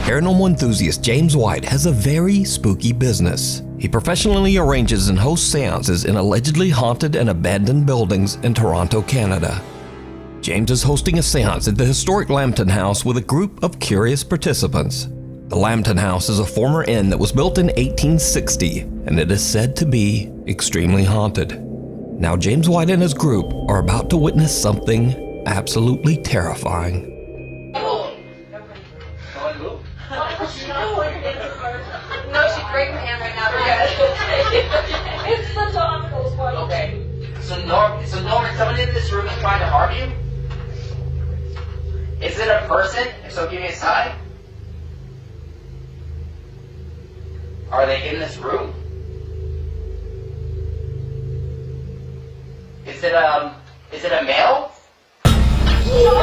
paranormal enthusiast James White has a very spooky business. He professionally arranges and hosts seances in allegedly haunted and abandoned buildings in Toronto, Canada. James is hosting a seance at the historic Lambton House with a group of curious participants. The Lambton House is a former inn that was built in 1860, and it is said to be extremely haunted. Now James White and his group are about to witness something absolutely terrifying. No, she's breaking my hand right now. It's the Domino's one. Okay. So Norman, someone in this room is trying to harm you? Is it a person? If so, give me a sign. Are they in this room? Is it a male? Oh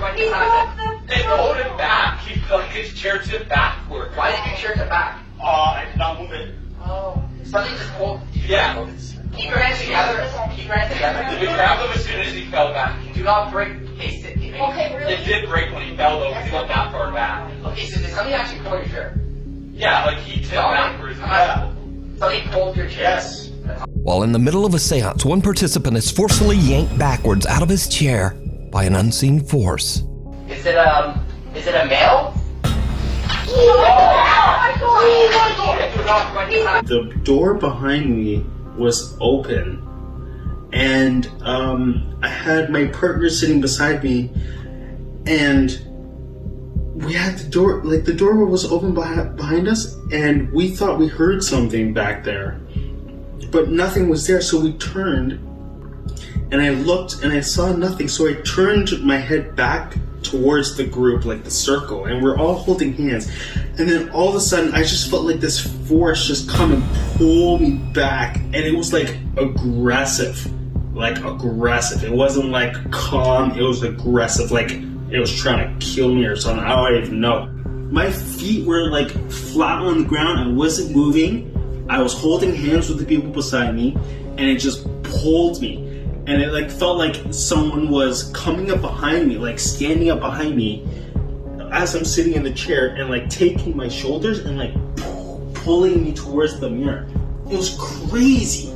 my God! They hold him back. He felt his chair tipped backward. Why did your chair tip back? I did not move it. Oh. Something just pulled. Yeah. Keep your hands together. Keep your hands together. We grabbed him as soon as he fell back. Do not break. Okay, really? It did break when he fell though, because he got that far back. Okay, so did somebody actually pull your chair? Yeah, like he tipped backwards. Yeah. Somebody pulled your chair? Yes. While in the middle of a seance, one participant is forcefully yanked backwards out of his chair by an unseen force. Is it a male? The door behind me was open, and I had my partner sitting beside me, and we had the door was open behind us, and we thought we heard something back there, but nothing was there. So we turned, and I looked, and I saw nothing. So I turned my head back towards the group, like the circle, and we're all holding hands. And then all of a sudden, I just felt like this force just come and pull me back, and it was like aggressive. It wasn't like calm, it was aggressive, like it was trying to kill me or something. I don't even know. My feet were like flat on the ground. I wasn't moving. I was holding hands with the people beside me, and it just pulled me. And it like felt like someone was coming up behind me, like standing up behind me as I'm sitting in the chair, and like taking my shoulders and like pulling me towards the mirror. It was crazy.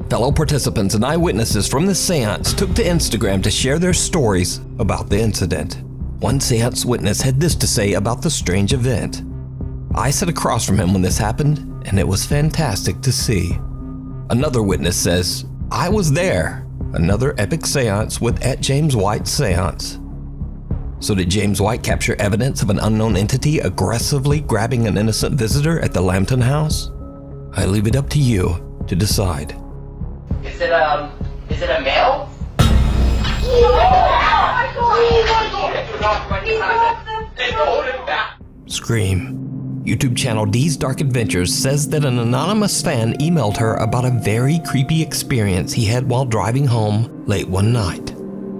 Fellow participants and eyewitnesses from the seance took to Instagram to share their stories about the incident. One seance witness had this to say about the strange event. I sat across from him when this happened, and it was fantastic to see. Another witness says, I was there. Another epic seance with @JamesWhite Seance. So did James White capture evidence of an unknown entity aggressively grabbing an innocent visitor at the Lambton House? I leave it up to you to decide. Is it a male? Scream. YouTube channel Dee's Dark Adventures says that an anonymous fan emailed her about a very creepy experience he had while driving home late one night.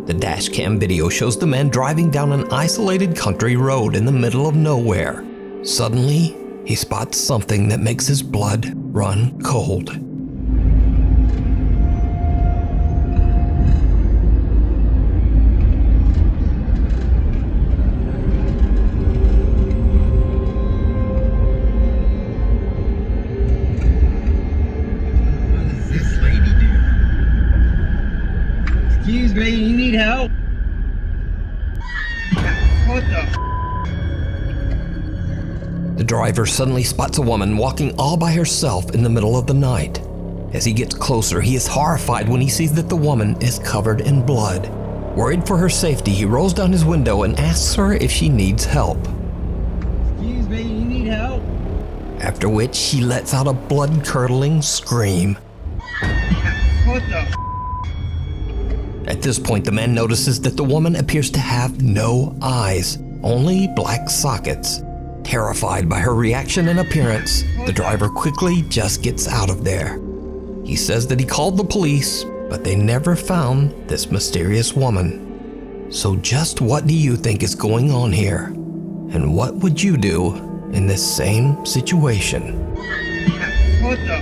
The dashcam video shows the man driving down an isolated country road in the middle of nowhere. Suddenly, he spots something that makes his blood run cold. Excuse me, you need help? What the? The driver suddenly spots a woman walking all by herself in the middle of the night. As he gets closer, he is horrified when he sees that the woman is covered in blood. Worried for her safety, he rolls down his window and asks her if she needs help. Excuse me, you need help? After which, she lets out a blood-curdling scream. What the? At this point, the man notices that the woman appears to have no eyes, only black sockets. Terrified by her reaction and appearance, the driver quickly just gets out of there. He says that he called the police, but they never found this mysterious woman. So just what do you think is going on here? And what would you do in this same situation? What the?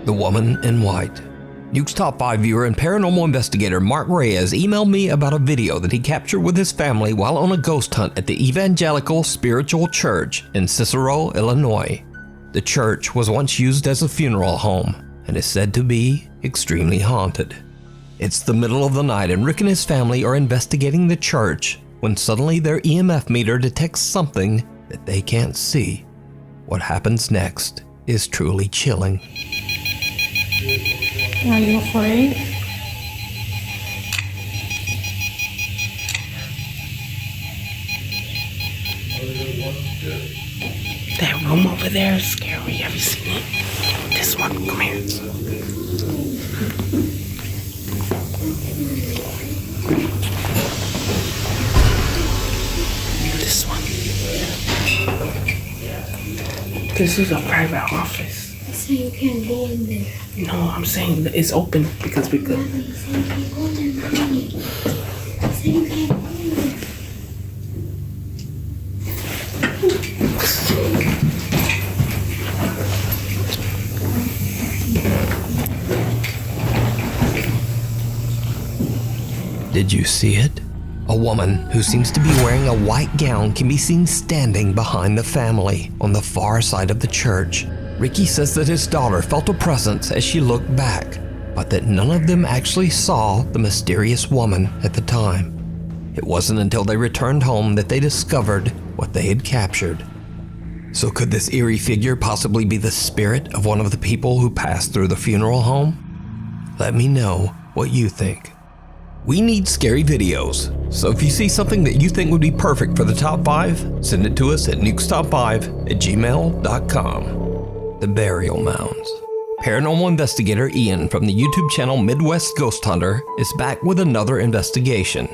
The woman in white. Nuke's Top 5 viewer and paranormal investigator Mark Reyes emailed me about a video that he captured with his family while on a ghost hunt at the Evangelical Spiritual Church in Cicero, Illinois. The church was once used as a funeral home and is said to be extremely haunted. It's the middle of the night and Rick and his family are investigating the church when suddenly their EMF meter detects something that they can't see. What happens next is truly chilling. Are you afraid? That room over there is scary. Have you seen it? This one, come here. This one. This is a private office. So you can't go in there. No, I'm saying that it's open because we could. You said you can't go in there. You said you can't go in there. Did you see it? A woman who seems to be wearing a white gown can be seen standing behind the family on the far side of the church. Ricky says that his daughter felt a presence as she looked back, but that none of them actually saw the mysterious woman at the time. It wasn't until they returned home that they discovered what they had captured. So could this eerie figure possibly be the spirit of one of the people who passed through the funeral home? Let me know what you think. We need scary videos, so if you see something that you think would be perfect for the top 5, send it to us at nukestop5@gmail.com. The Burial Mounds. Paranormal investigator Ian from the YouTube channel Midwest Ghost Hunter is back with another investigation,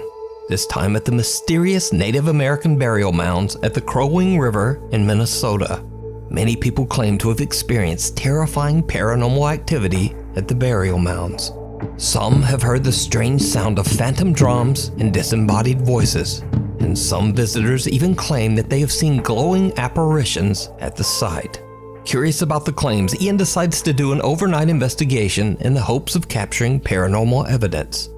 this time at the mysterious Native American burial mounds at the Crow Wing River in Minnesota. Many people claim to have experienced terrifying paranormal activity at the burial mounds. Some have heard the strange sound of phantom drums and disembodied voices, and some visitors even claim that they have seen glowing apparitions at the site. Curious about the claims, Ian decides to do an overnight investigation in the hopes of capturing paranormal evidence.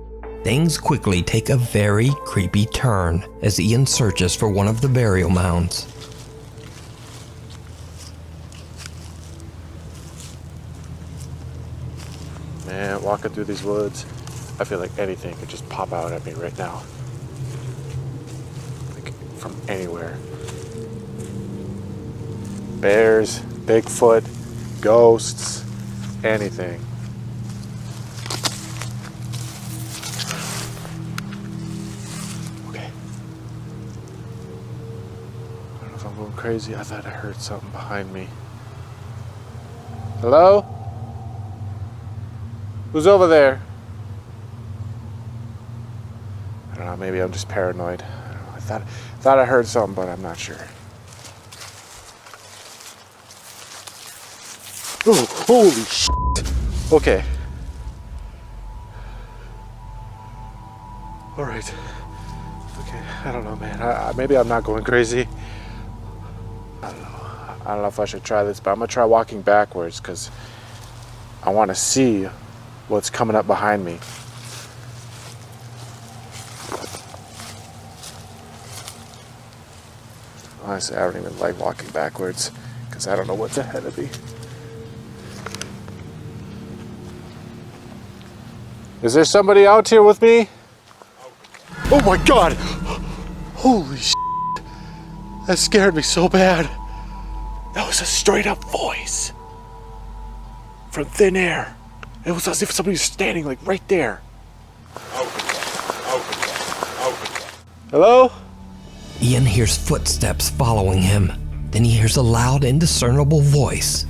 Things quickly take a very creepy turn as Ian searches for one of the burial mounds. Man, walking through these woods, I feel like anything could just pop out at me right now. Like, from anywhere. Bears, Bigfoot, ghosts, anything. Okay. I don't know if I'm going crazy. I thought I heard something behind me. Hello? Who's over there? I don't know, maybe I'm just paranoid. I don't know. I thought I heard something, but I'm not sure. Oh, holy shit. Okay. All right. Okay, I don't know, man. Maybe I'm not going crazy. I don't know. I don't know if I should try this, but I'm gonna try walking backwards because I want to see what's coming up behind me. Honestly, I don't even like walking backwards because I don't know what's ahead of me. Is there somebody out here with me? Oh my God! Holy shit! That scared me so bad. That was a straight up voice from thin air. It was as if somebody was standing like right there. Hello? Ian hears footsteps following him. Then he hears a loud, indiscernible voice.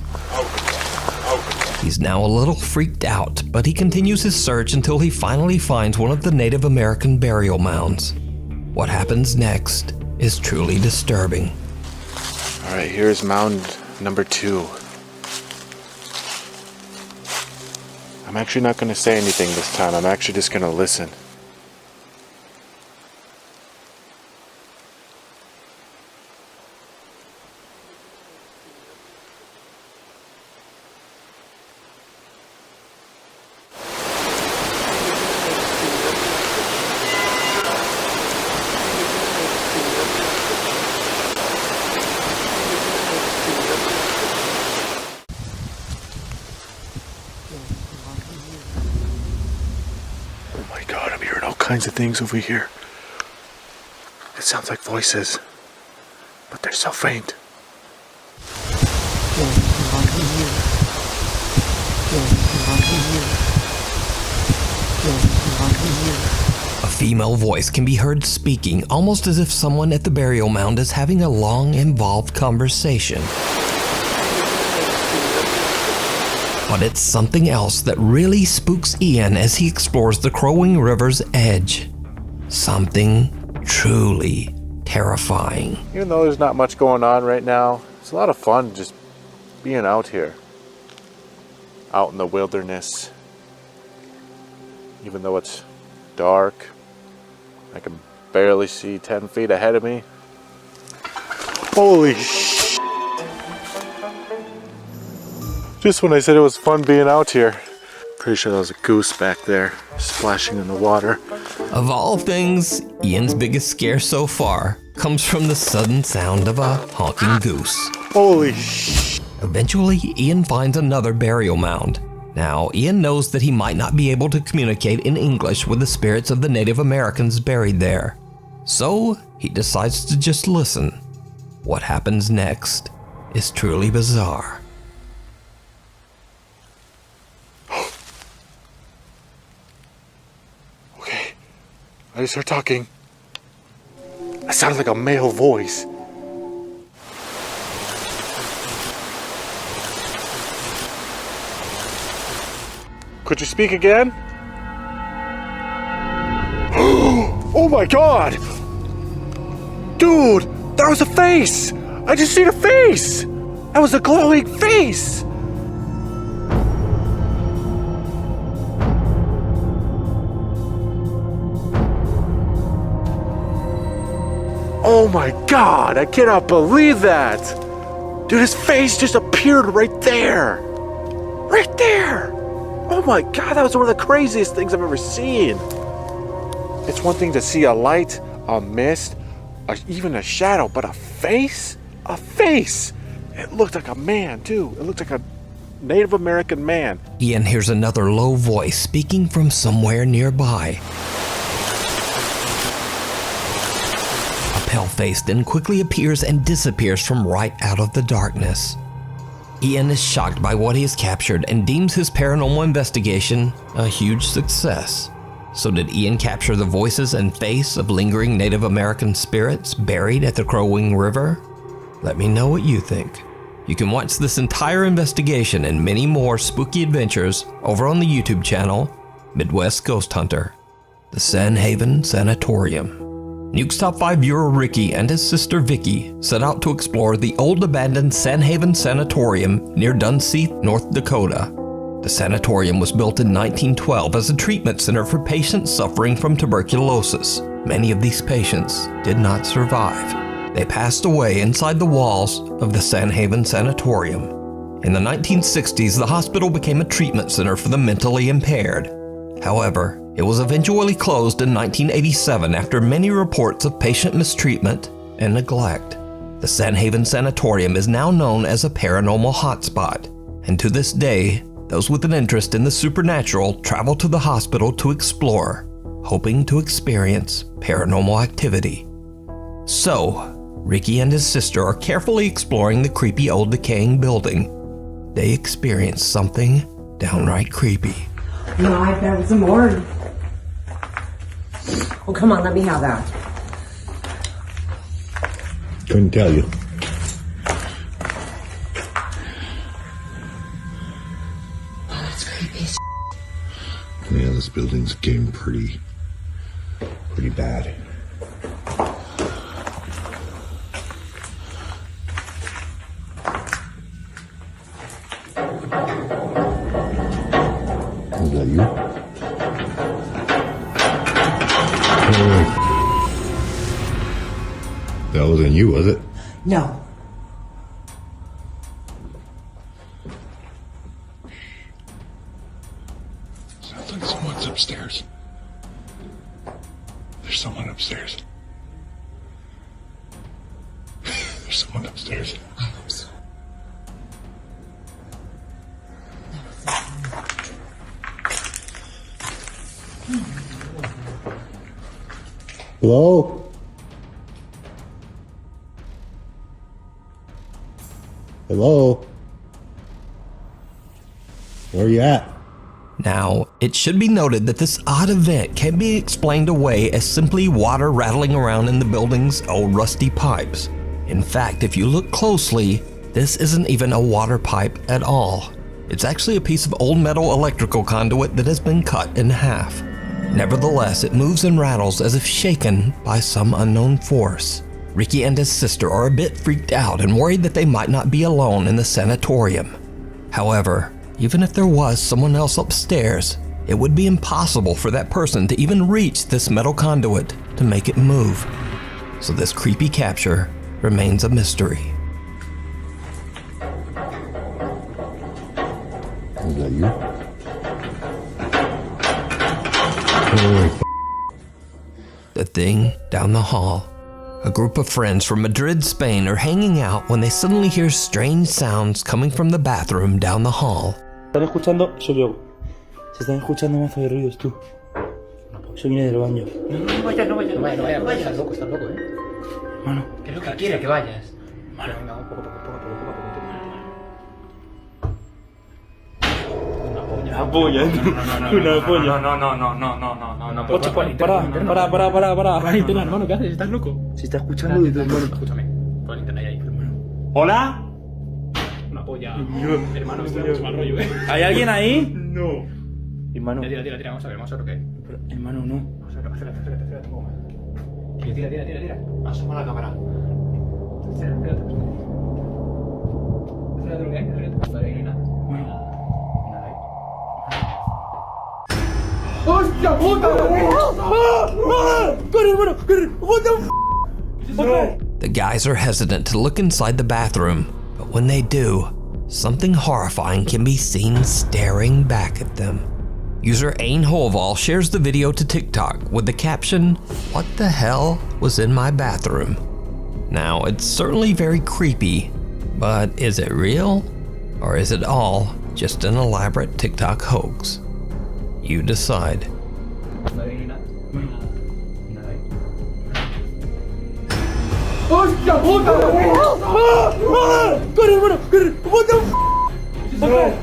He's now a little freaked out, but he continues his search until he finally finds one of the Native American burial mounds. What happens next is truly disturbing. All right, here's mound number 2. I'm actually not going to say anything this time. I'm actually just going to listen. Oh my god, I'm hearing all kinds of things over here. It sounds like voices, but they're so faint. A female voice can be heard speaking almost as if someone at the burial mound is having a long, involved conversation. But it's something else that really spooks Ian as he explores the Crowing River's edge. Something truly terrifying. Even though there's not much going on right now, it's a lot of fun just being out here. Out in the wilderness. Even though it's dark, I can barely see 10 feet ahead of me. Holy sh! Just when I said it was fun being out here. Pretty sure there was a goose back there, splashing in the water. Of all things, Ian's biggest scare so far comes from the sudden sound of a honking goose. Holy sh! Eventually, Ian finds another burial mound. Now, Ian knows that he might not be able to communicate in English with the spirits of the Native Americans buried there. So, he decides to just listen. What happens next is truly bizarre. Okay, I just heard talking. It sounds like a male voice. Could you speak again? Oh my god! Dude, that was a face! I just seen a face! That was a glowing face! Oh my god, I cannot believe that! Dude, his face just appeared right there! Right there! Oh my god, that was one of the craziest things I've ever seen! It's one thing to see a light, a mist, even a shadow, but a face? A face! It looked like a man, too. It looked like a Native American man. Ian hears another low voice speaking from somewhere nearby. A pale face then quickly appears and disappears from right out of the darkness. Ian is shocked by what he has captured and deems his paranormal investigation a huge success. So did Ian capture the voices and face of lingering Native American spirits buried at the Crowing River? Let me know what you think. You can watch this entire investigation and many more spooky adventures over on the YouTube channel, Midwest Ghost Hunter, the Sanhaven Sanatorium. Nuke's Top 5 viewer Ricky and his sister Vicky set out to explore the old abandoned Sanhaven Sanatorium near Dunseith, North Dakota. The sanatorium was built in 1912 as a treatment center for patients suffering from tuberculosis. Many of these patients did not survive. They passed away inside the walls of the Sanhaven Sanatorium. In the 1960s, the hospital became a treatment center for the mentally impaired. However, it was eventually closed in 1987 after many reports of patient mistreatment and neglect. The Sanhaven Sanatorium is now known as a paranormal hotspot, and to this day, those with an interest in the supernatural travel to the hospital to explore, hoping to experience paranormal activity. So, Ricky and his sister are carefully exploring the creepy old decaying building. They experience something downright creepy. No, I bet it was a morgue. Oh, come on, let me have that. Couldn't tell you. Oh, that's creepy. Yeah, this building's getting pretty bad. Is that you? That wasn't you, was it? No. Sounds like someone's upstairs. There's someone upstairs. There's someone upstairs. I hope so. Hello? Hello? Where are you at? Now, it should be noted that this odd event can be explained away as simply water rattling around in the building's old rusty pipes. In fact, if you look closely, this isn't even a water pipe at all. It's actually a piece of old metal electrical conduit that has been cut in half. Nevertheless, it moves and rattles as if shaken by some unknown force. Ricky and his sister are a bit freaked out and worried that they might not be alone in the sanatorium. However, even if there was someone else upstairs, it would be impossible for that person to even reach this metal conduit to make it move. So this creepy capture remains a mystery. Is that you? Holy The thing down the hall. A group of friends from Madrid, Spain are hanging out when they suddenly hear strange sounds coming from the bathroom down the hall. ¿Están escuchando? Soy yo. Se están escuchando mazo de ruidos, tú. Yo vine del baño. No vayas, estás loco, Mano. ¿Qué es lo que quiere que vayas? Mano. Venga, poco. Una polla. Una polla. No. Ocho, para. Para internet, hermano, ¿qué haces? ¿Estás loco? Se está escuchando de tu hermano. Escúchame, pon internet ahí, hermano. ¿Hola? Una polla. Hermano, esto es mucho mal rollo, ¿Hay alguien ahí? No. Hermano. Tira, vamos a ver lo que es. Hermano, no. Acércate un poco más. Tira. Asoma la cámara. Acércate lo que hay, acércate. Vale, ahí no hay nada. Nada ahí. ¡Hostia puta! ¡Corre, hermano! ¡Corre! What the f***? The guys are hesitant to look inside the bathroom, but when they do, something horrifying can be seen staring back at them. User Ain Holval shares the video to TikTok with the caption, "What the hell was in my bathroom?" Now, it's certainly very creepy, but is it real? Or is it all just an elaborate TikTok hoax? You decide. Vale, ahí no hay nada. Nada ahí. ¡Hostia puta! ¡Corre, hermano! ¡Corre! What the f***?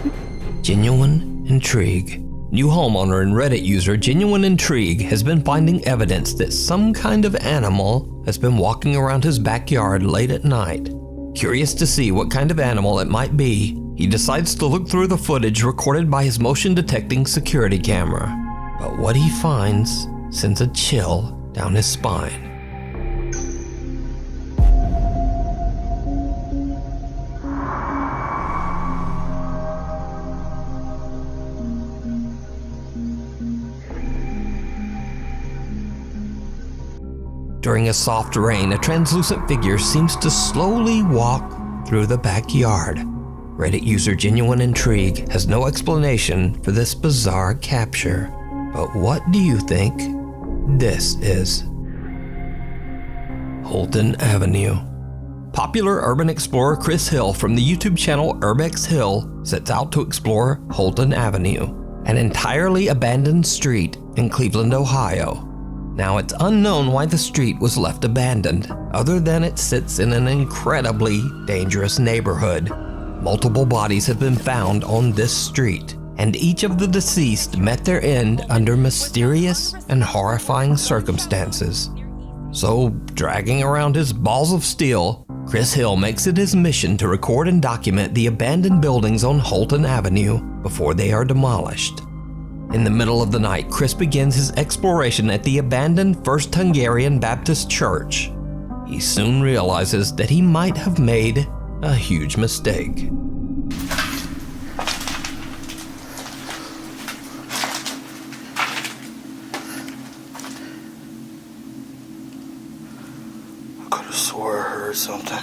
Genuine intrigue. New homeowner and Reddit user Genuine Intrigue has been finding evidence that some kind of animal has been walking around his backyard late at night. Curious to see what kind of animal it might be, he decides to look through the footage recorded by his motion detecting security camera. But what he finds sends a chill down his spine. During a soft rain, a translucent figure seems to slowly walk through the backyard. Reddit user Genuine Intrigue has no explanation for this bizarre capture. But what do you think this is? Holton Avenue. Popular urban explorer Chris Hill from the YouTube channel Urbex Hill sets out to explore Holton Avenue, an entirely abandoned street in Cleveland, Ohio. Now, it's unknown why the street was left abandoned, other than it sits in an incredibly dangerous neighborhood. Multiple bodies have been found on this street, and each of the deceased met their end under mysterious and horrifying circumstances. So, dragging around his balls of steel, Chris Hill makes it his mission to record and document the abandoned buildings on Holton Avenue before they are demolished. In the middle of the night, Chris begins his exploration at the abandoned First Hungarian Baptist Church. He soon realizes that he might have made a huge mistake. I could have swore I heard something.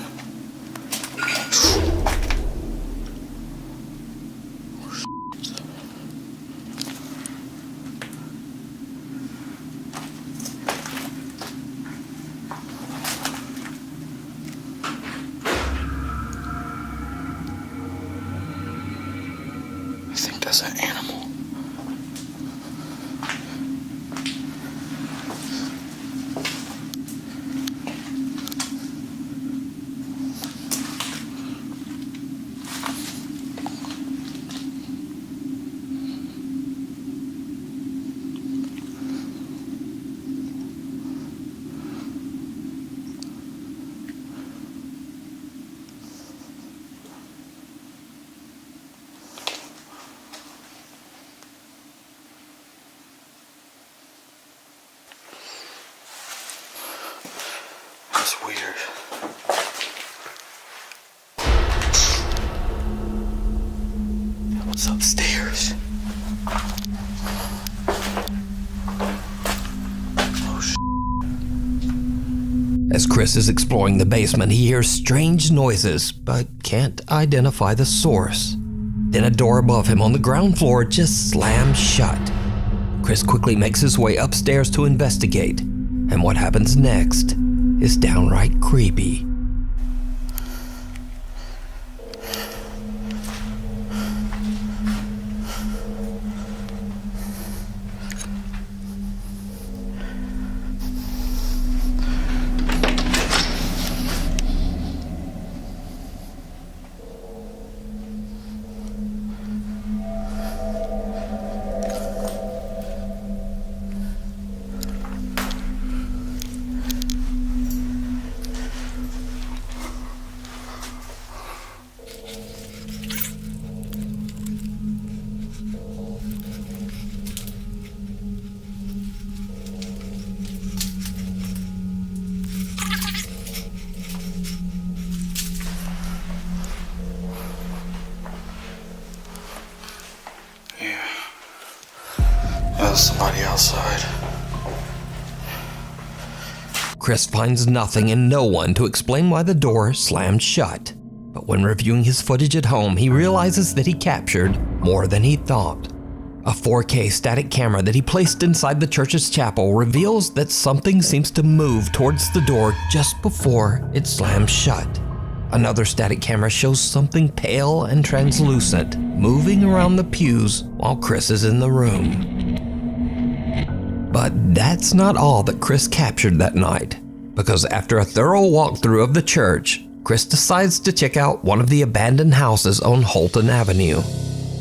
I think that's an animal. That's weird. What's upstairs? As Chris is exploring the basement, he hears strange noises, but can't identify the source. Then a door above him on the ground floor just slams shut. Chris quickly makes his way upstairs to investigate, and what happens next is downright creepy. There's somebody outside. Chris finds nothing and no one to explain why the door slammed shut. But when reviewing his footage at home, he realizes that he captured more than he thought. A 4K static camera that he placed inside the church's chapel reveals that something seems to move towards the door just before it slams shut. Another static camera shows something pale and translucent moving around the pews while Chris is in the room. But that's not all that Chris captured that night, because after a thorough walkthrough of the church, Chris decides to check out one of the abandoned houses on Holton Avenue.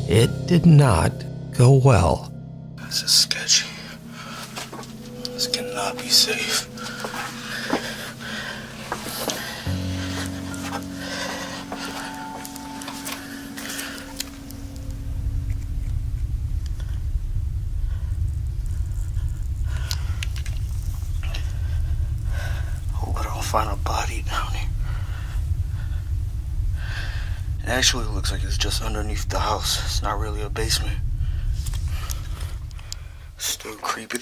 It did not go well. This is sketchy. This cannot be safe. Find a body down here. It actually looks like it's just underneath the house. It's not really a basement. Still creepy.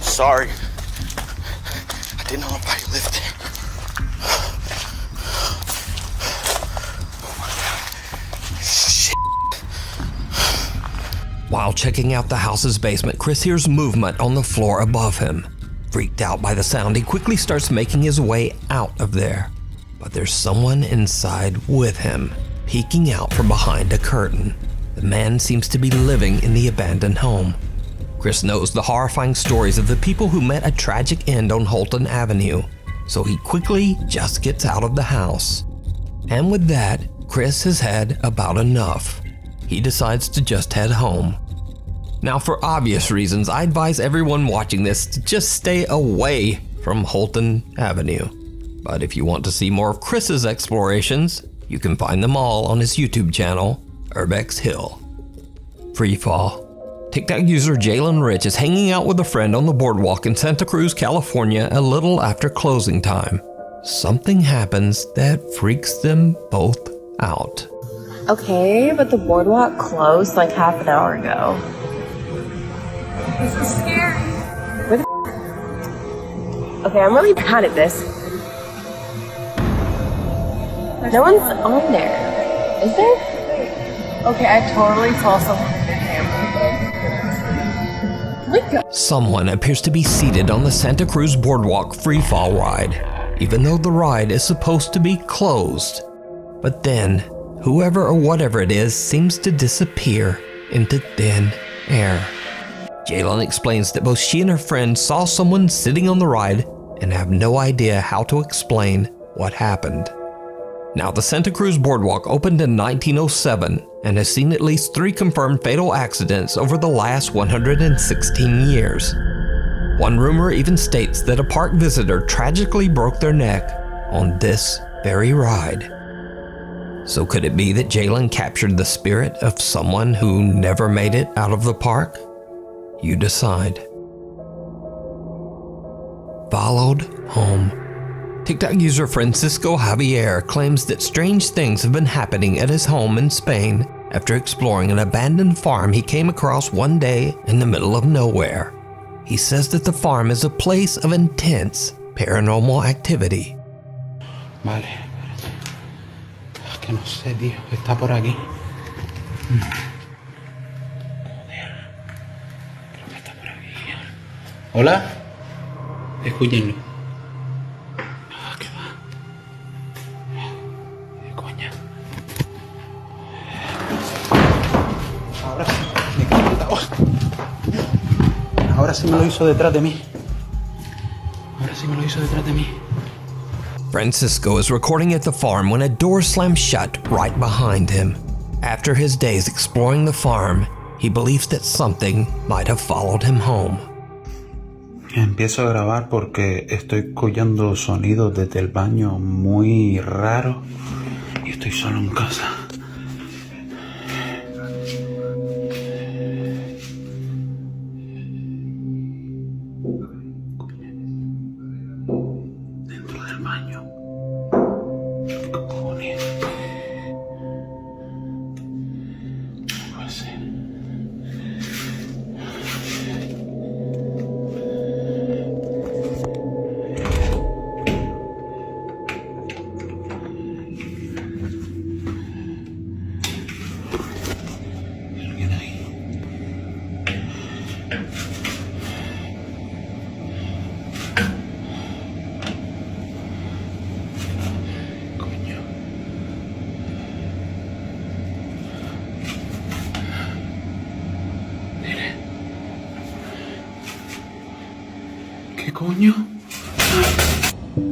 Sorry. I didn't know anybody lived there. Oh my God. Shit. While checking out the house's basement, Chris hears movement on the floor above him. Freaked out by the sound, he quickly starts making his way out of there. But there's someone inside with him, peeking out from behind a curtain. The man seems to be living in the abandoned home. Chris knows the horrifying stories of the people who met a tragic end on Holton Avenue, so he quickly just gets out of the house. And with that, Chris has had about enough. He decides to just head home. Now, for obvious reasons, I advise everyone watching this to just stay away from Holton Avenue. But if you want to see more of Chris's explorations, you can find them all on his YouTube channel, Urbex Hill. Freefall. TikTok user Jalen Rich is hanging out with a friend on the boardwalk in Santa Cruz, California a little after closing time. Something happens that freaks them both out. Okay, but the boardwalk closed like half an hour ago. This is scary. Where the Okay, I'm really bad at this. No one's on there. Is there? Okay, I totally saw someone with a camera. Someone appears to be seated on the Santa Cruz Boardwalk freefall ride, even though the ride is supposed to be closed. But then, whoever or whatever it is seems to disappear into thin air. Jalen explains that both she and her friend saw someone sitting on the ride and have no idea how to explain what happened. Now, the Santa Cruz Boardwalk opened in 1907 and has seen at least 3 confirmed fatal accidents over the last 116 years. One rumor even states that a park visitor tragically broke their neck on this very ride. So could it be that Jalen captured the spirit of someone who never made it out of the park? You decide. Followed home. TikTok user Francisco Javier claims that strange things have been happening at his home in Spain after exploring an abandoned farm he came across one day in the middle of nowhere. He says that the farm is a place of intense paranormal activity. Vale. Que no sé, tío. Está por aquí. Joder. Creo que está por aquí. ¿Hola? Escúchenlo. ¿Qué va? ¿Qué coña? Ahora sí. Me quita. Ahora sí me lo hizo detrás de mí. Ahora sí me lo hizo detrás de mí. Francisco is recording at the farm when a door slams shut right behind him. After his days exploring the farm, he believes that something might have followed him home. Empiezo a grabar porque estoy escuchando sonidos desde el baño muy raros y estoy solo en casa. Dentro del baño. ¿Qué cojones? ¿Qué va a ser? ¿Qué coño?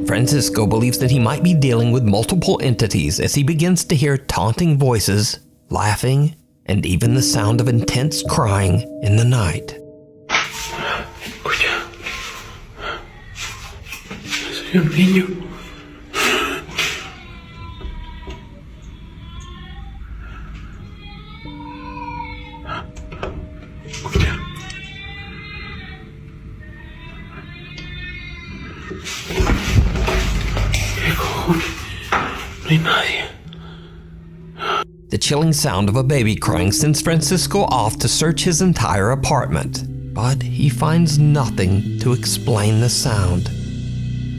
Francisco believes that he might be dealing with multiple entities as he begins to hear taunting voices, laughing, and even the sound of intense crying in the night. Escucha. Soy un niño. Escucha. ¿Qué cojones? No hay nadie. The chilling sound of a baby crying sends Francisco off to search his entire apartment, but he finds nothing to explain the sound.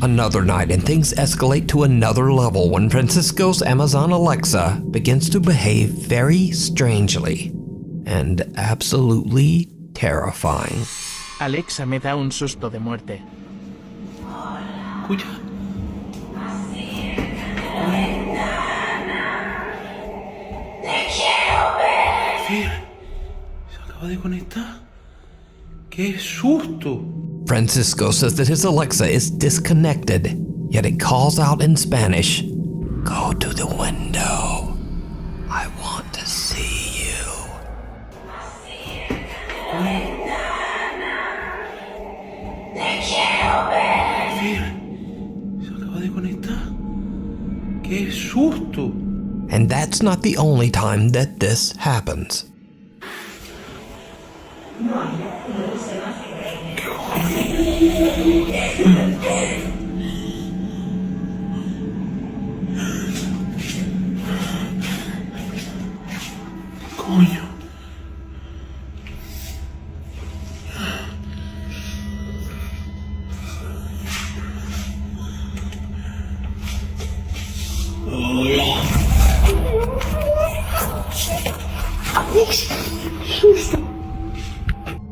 Another night and things escalate to another level when Francisco's Amazon Alexa begins to behave very strangely and absolutely terrifying. Alexa me da un susto de muerte. Escucha. Te quiero ver. Fíjate, se acaba de conectar. ¡Qué susto! Francisco says that his Alexa is disconnected, yet it calls out in Spanish, "Go to the window. I want to see you." Te quiero ver. Fíjate, se acaba de conectar. ¡Qué susto! And that's not the only time that this happens. Coño.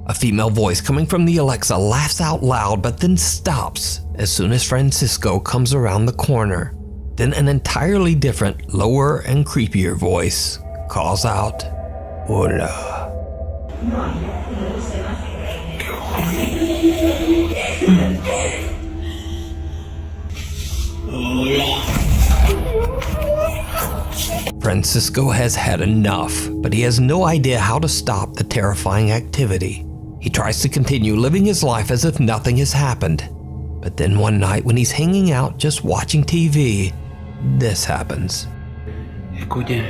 A female voice coming from the Alexa laughs out loud but then stops as soon as Francisco comes around the corner. Then an entirely different, lower and creepier voice calls out, "Hola." Francisco has had enough, but he has no idea how to stop the terrifying activity. He tries to continue living his life as if nothing has happened. But then one night when he's hanging out just watching TV, this happens. Escuche,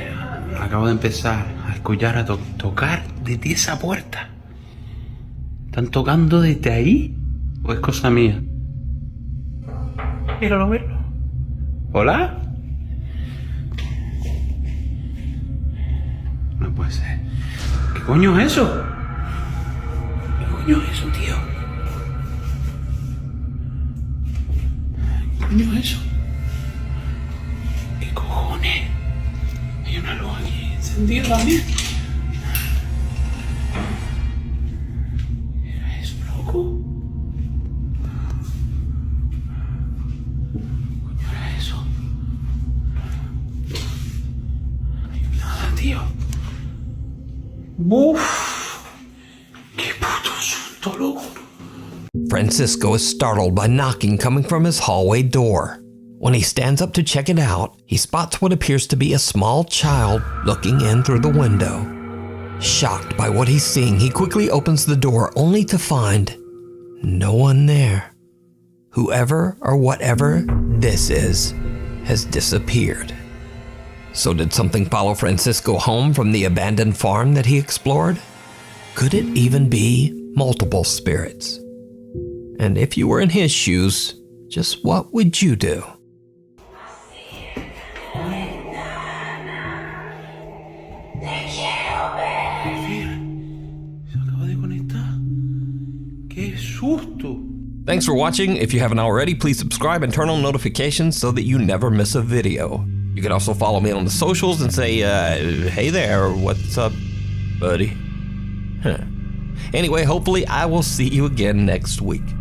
acabo de empezar a escuchar a tocar desde esa puerta. ¿Están tocando desde ahí? ¿O es cosa mía? Míralo, míralo. ¿Hola? No puede ser. ¿Qué coño es eso? ¿Qué coño es eso, tío? ¿Qué coño es eso? ¿Qué cojones? Hay una luz aquí encendida también. ¿Qué era eso, loco? ¿Qué coño era eso? No hay nada, tío. ¡Buf! ¡Qué puto susto, loco! Francisco is startled by knocking coming from his hallway door. When he stands up to check it out, he spots what appears to be a small child looking in through the window. Shocked by what he's seeing, he quickly opens the door only to find no one there. Whoever or whatever this is has disappeared. So did something follow Francisco home from the abandoned farm that he explored? Could it even be multiple spirits? And if you were in his shoes, just what would you do? ¡Qué susto! Thanks for watching. If you haven't already, please subscribe and turn on notifications so that you never miss a video. You can also follow me on the socials and say, hey there, what's up, buddy? Anyway, hopefully I will see you again next week.